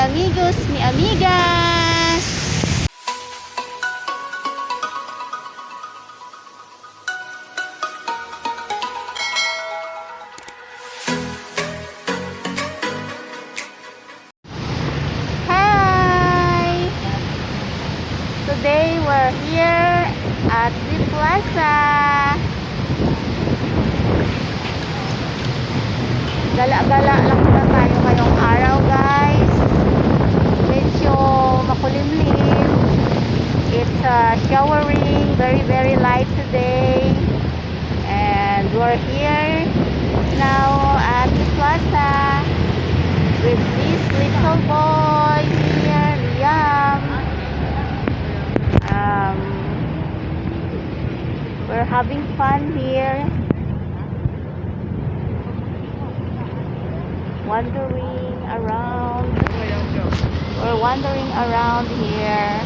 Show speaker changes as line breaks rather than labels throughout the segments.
amigos, mi amigas. Hi! Today we're here at the plaza. Gala-gala lang muna tayo ngayong araw, guys. Medyo makulimlim. It's showering, very light today. And we're here now at the plaza with this little boy here, Liam. We're having fun here. Wandering around. We're wandering around here.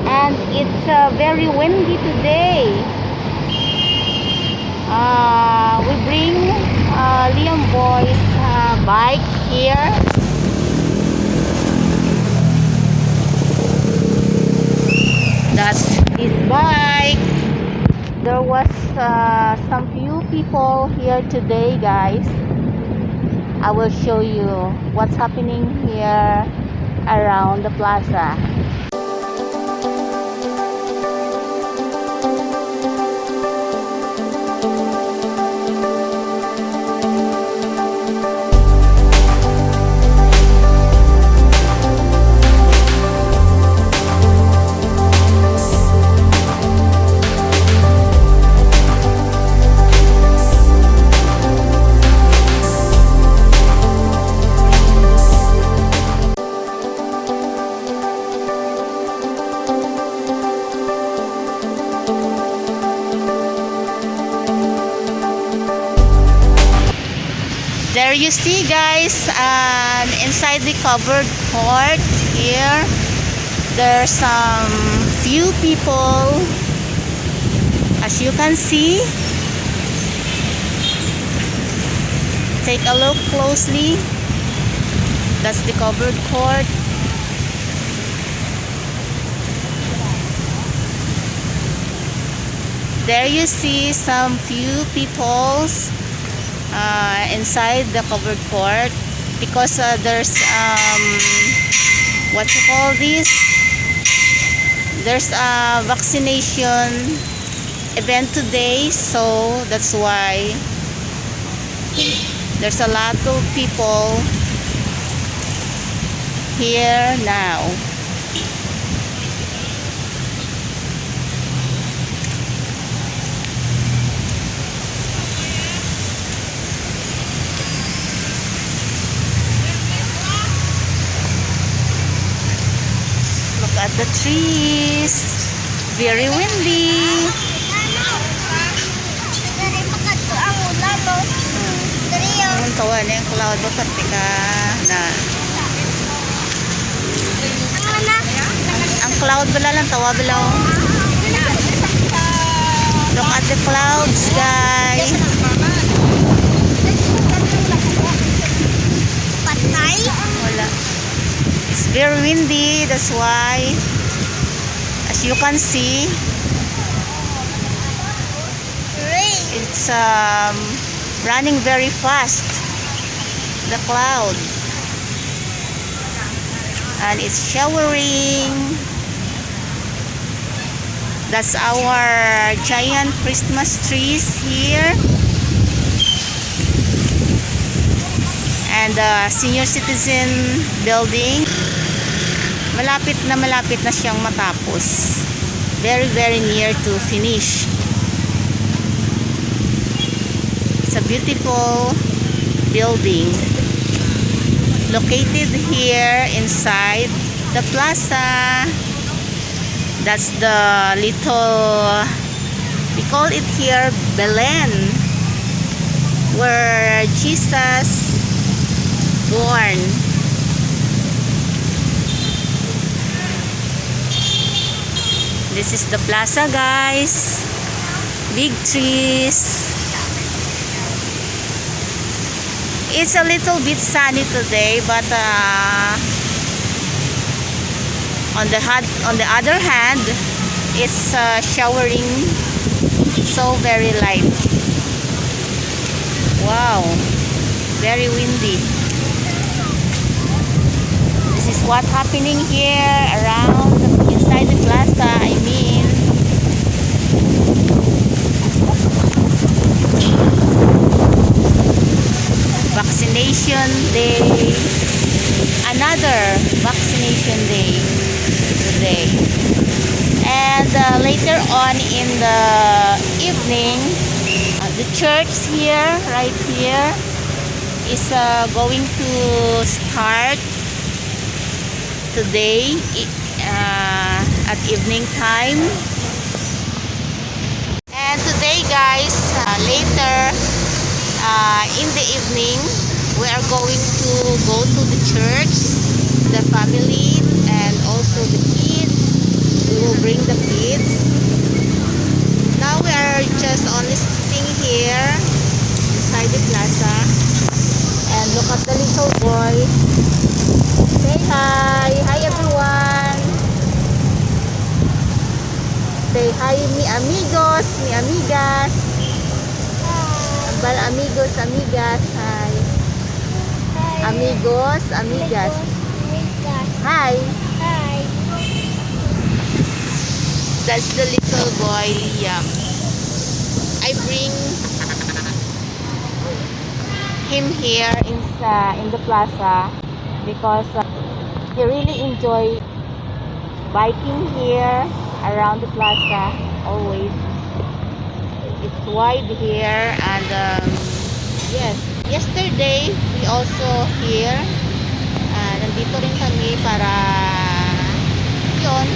And it's very windy today. We bring Liam boy's bike here. That's his bike. There was some few people here today, guys. I will show you what's happening here around the plaza. There you see, guys, inside the covered court here, there's some few people, as you can see. Take a look closely. That's the covered court. There you see some few peoples inside the covered court, because there's what you call this, there's a vaccination event today, so that's why there's a lot of people here now. At the trees, very windy. Ang tawa na yung cloud ba patika na ang cloud bala lang tawa bala. Look at the clouds, guys. Wala. It's very windy, that's why, as you can see, it's running very fast, the cloud, and it's showering. That's our giant Christmas trees here, and the senior citizen building. Malapit na siyang matapos. Very near to finish. It's a beautiful building located here inside the plaza. That's the little, we call it here Belen, where Jesus born. This is the plaza, guys. Big trees. It's a little bit sunny today, but on the other hand, it's showering so very light. Wow, very windy. This is what's happening here around inside the plaza. I mean, vaccination day, another vaccination day today. And later on in the evening, the church here, right here, is going to start today at evening time. And today guys, later in the evening, we are going to go to the church, the family and also the kids. We will bring the kids. Now we are just only sitting here inside the plaza, and look at the little boy. Say hi. Hi everyone. Say hi mi amigos, mi amigas. Bal amigos, amigas. Hi. Amigos, amigas. Hi.
Hi.
That's the little boy, Liam. I bring him here in the plaza because he really enjoy biking here around the plaza always. It's wide here, and yes, yesterday we also here nandito rin kami para yun,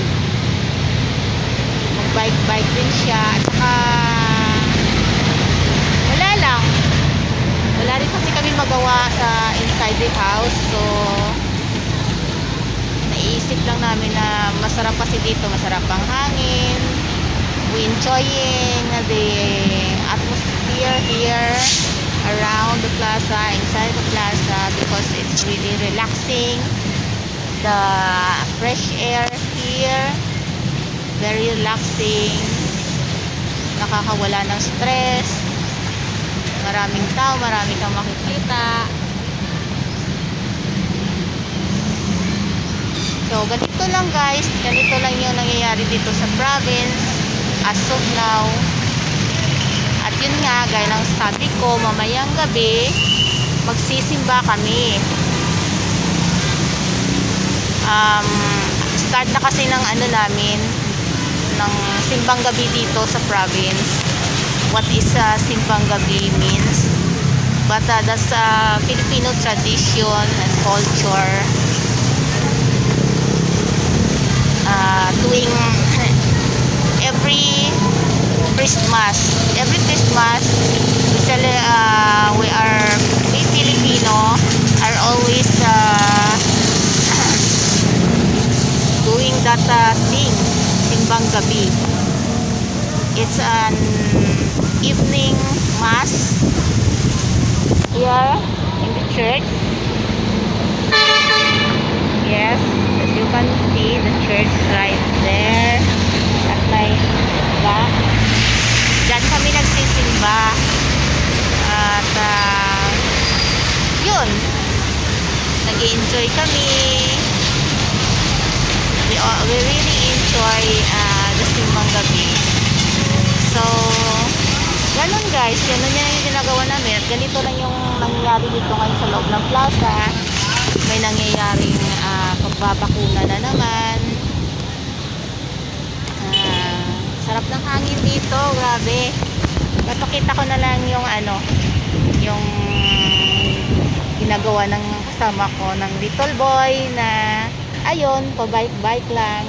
mag-bike din siya, at saka wala rin kasi kami magawa sa inside the house, so naisip lang namin na masarap kasi dito, masarap ang hangin. We enjoying the atmosphere here around the plaza, inside the plaza, because it's really relaxing. The fresh air here, very relaxing, nakakawala ng stress. Maraming tao, marami kang makikita. So ganito lang guys, ganito lang yung nangyayari dito sa province as of now. At yun nga, gaya ng sabi ko, mamayang gabi magsisimba kami. Start na kasi ng namin, ng simbang gabi dito sa province. What is simbang gabi means, but that's Filipino tradition and culture. Tuwing every Christmas we Filipino are always doing that simbang gabi. It's an evening mass here in the church. Yes, as you can see the church right there at my back. Diyan kami nagsisimba, at yun, nag-enjoy kami. We really enjoy the simbang gabi. So ganun guys, ganun yan yung ginagawa namin, at ganito lang yung nangyayari dito ngayon sa loob ng plaza. May nangyayaring pagbabakuna na naman. Sarap ng hangin dito, grabe. Papakita ko na lang yung yung ginagawa ng kasama ko, ng little boy na ayun, pa-bike lang,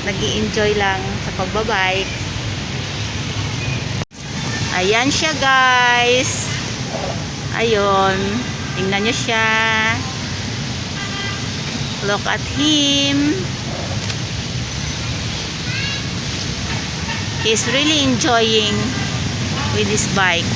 nag-i-enjoy lang sa pagbabike. Ayan siya guys, ayun, tingnan nyo siya, look at him. He's really enjoying with his bike.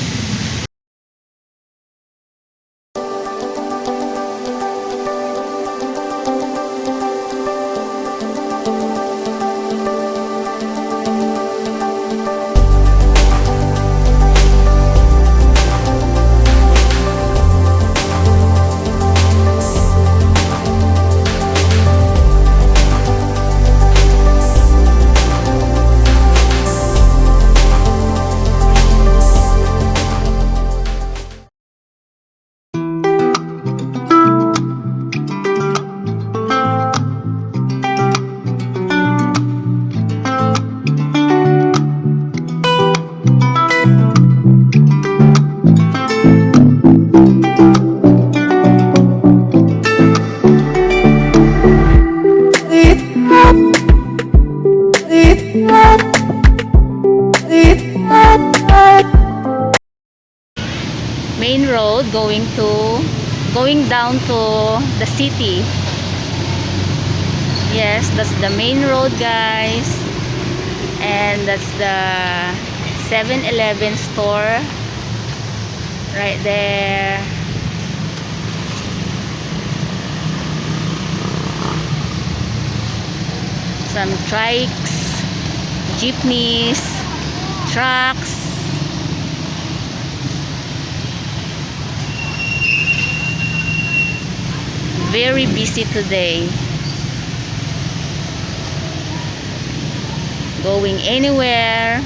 going down to the city. Yes, that's the main road, guys. And that's the 7-Eleven store right there. Some trikes, jeepneys, trucks. Very busy today. Going anywhere.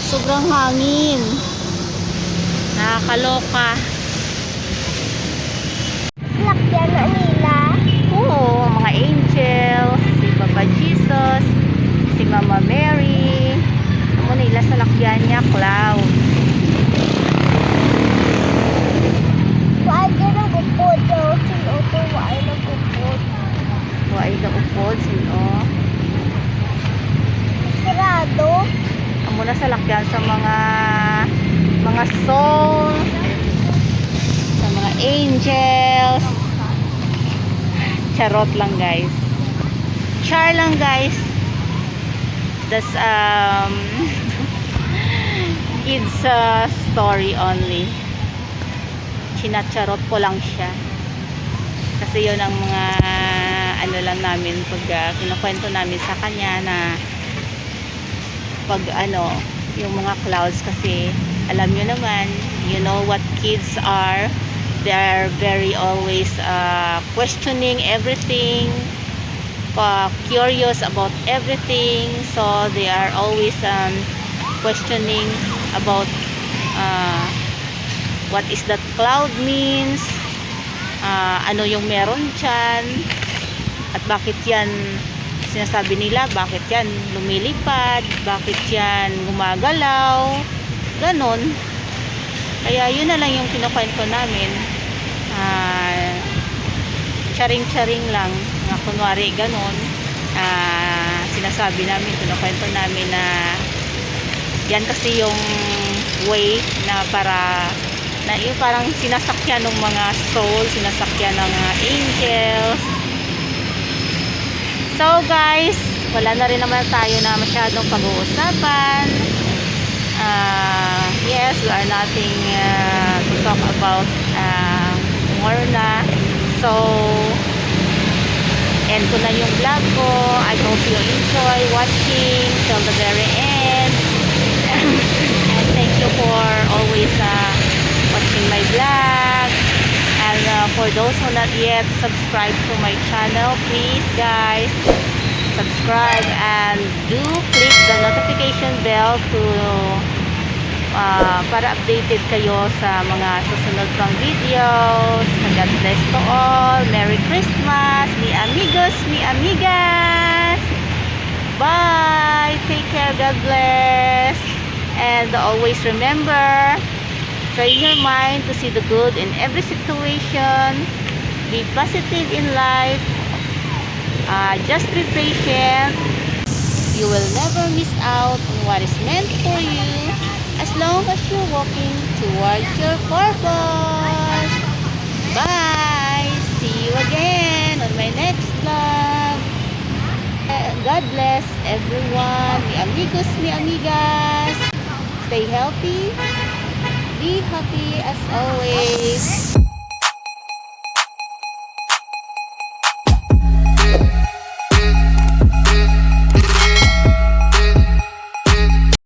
Sobrang hangin. Nakakaloka.
Lakyan na nila.
Oo, mga angels, si Papa Jesus, si Mama Mary. Ano nila sa lakyan niya, cloud.
Why ka na upod daw? Sino to? Why na upod?
Why na upod, sino?
Sarado.
Amo na sa lakyan sa mga soul, sa mga angels. Charot lang, guys. Char lang, guys. That's kids story only. Chinacharot ko lang siya. Kasi yun ang mga ano lang namin pag kinukwento namin sa kanya na pag ano, yung mga clouds, kasi alam nyo naman, you know what kids are. They are very always questioning everything, curious about everything, so they are always questioning about what is that cloud means, ano yung meron dyan, at bakit yan sinasabi nila, bakit yan lumilipad, bakit yan gumagalaw, ganon. Kaya yun na lang yung kinukwento namin, charing-charing lang, nga kunwari ganon. Sinasabi namin, kinukwento namin na yan kasi yung way na para na yung parang sinasakyan ng mga soul, sinasakyan ng angels. So guys, wala na rin naman tayo na masyadong pag-uusapan. Yes, we are nothing to talk about more na. So, end ko na yung vlog ko. I hope you enjoy watching till the very end. And thank you for always watching my vlog. And for those who not yet subscribed to my channel, please guys, subscribe and do click the notification bell to para updated kayo sa mga susunod pang videos. God bless to all. Merry Christmas, mi amigos, mi amigas. Bye. Take care. God bless. And always remember, train your mind to see the good in every situation. Be positive in life. Just be patient. You will never miss out on what is meant for you as long as you're walking towards your purpose. Bye! See you again on my next vlog. God bless everyone. Mi amigos, mi amigas. Stay healthy. Be happy as always.